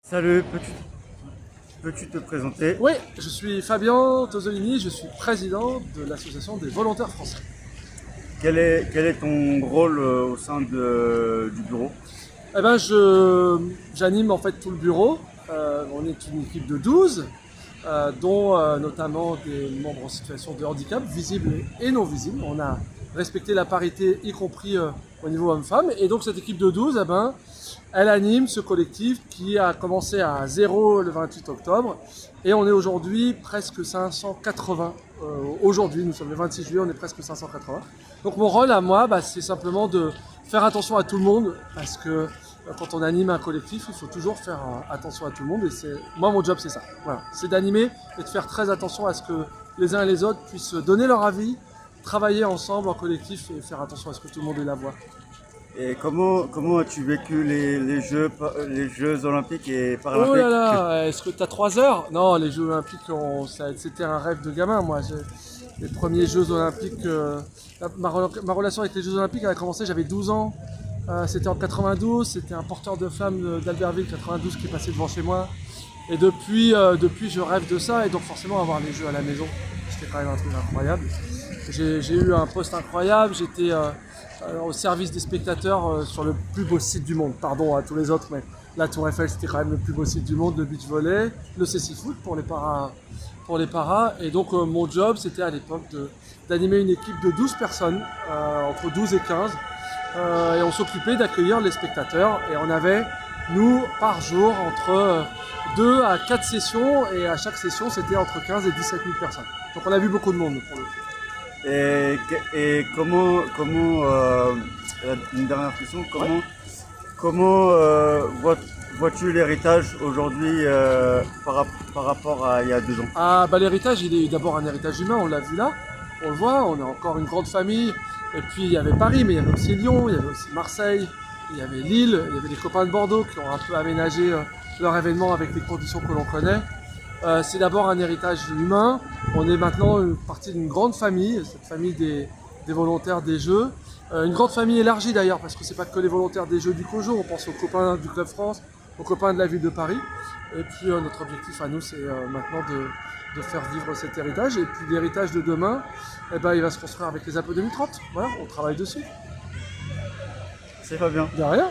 Salut, peux-tu te présenter? Oui, je suis Fabien Tosolini, je suis président de l'association des volontaires français. Quel est ton rôle au sein du bureau? Eh ben, j'anime en fait tout le bureau. On est une équipe de 12, dont notamment des membres en situation de handicap, visibles et non visibles. On a respecté la parité, y compris au niveau homme-femme. Et donc cette équipe de 12, eh ben, elle anime ce collectif qui a commencé à 0 le 28 octobre. Et on est aujourd'hui presque 580. Aujourd'hui, nous sommes le 26 juillet, on est presque 580. Donc mon rôle à moi, c'est simplement de faire attention à tout le monde, parce que quand on anime un collectif, il faut toujours faire attention à tout le monde. Et moi, mon job, c'est ça. Voilà, c'est d'animer et de faire très attention à ce que les uns et les autres puissent donner leur avis, travailler ensemble en collectif et faire attention à ce que tout le monde ait la voix. Et comment as-tu vécu les Jeux olympiques et Oh paralympiques? là là, est-ce que tu as 3 heures? Non, les Jeux olympiques, c'était un rêve de gamin, moi. Les premiers Jeux olympiques, ma relation avec les Jeux olympiques, elle a commencé, j'avais 12 ans. C'était en 92, c'était un porteur de flammes d'Albertville 92 qui est passé devant chez moi. Et depuis, je rêve de ça, et donc forcément avoir les Jeux à la maison, c'était quand même un truc incroyable. J'ai eu un poste incroyable, j'étais au service des spectateurs sur le plus beau site du monde. Pardon à tous les autres, mais la Tour Eiffel, c'était quand même le plus beau site du monde, le beach volley, le cécifoot pour les paras. Et donc mon job, c'était à l'époque d'animer une équipe de 12 personnes, entre 12 et 15. Et on s'occupait d'accueillir les spectateurs. Et on avait, nous, par jour, entre 2 à 4 sessions. Et à chaque session, c'était entre 15 et 17 000 personnes. Donc on a vu beaucoup de monde pour le coup. Et une dernière question, comment vois-tu l'héritage aujourd'hui par rapport à il y a 2 ans? Ah, l'héritage, il est d'abord un héritage humain, on l'a vu là, on le voit, on est encore une grande famille. Et puis il y avait Paris, mais il y avait aussi Lyon, il y avait aussi Marseille, il y avait Lille, il y avait les copains de Bordeaux qui ont un peu aménagé leur événement avec les conditions que l'on connaît. C'est d'abord un héritage humain. On est maintenant une partie d'une grande famille, cette famille des volontaires des Jeux. Une grande famille élargie d'ailleurs, parce que c'est pas que les volontaires des Jeux du COJO, on pense aux copains du Club France, aux copains de la ville de Paris. Et puis notre objectif à nous, c'est maintenant de faire vivre cet héritage. Et puis l'héritage de demain, il va se construire avec les Apple 2030. Voilà, on travaille dessus. C'est pas bien. De rien.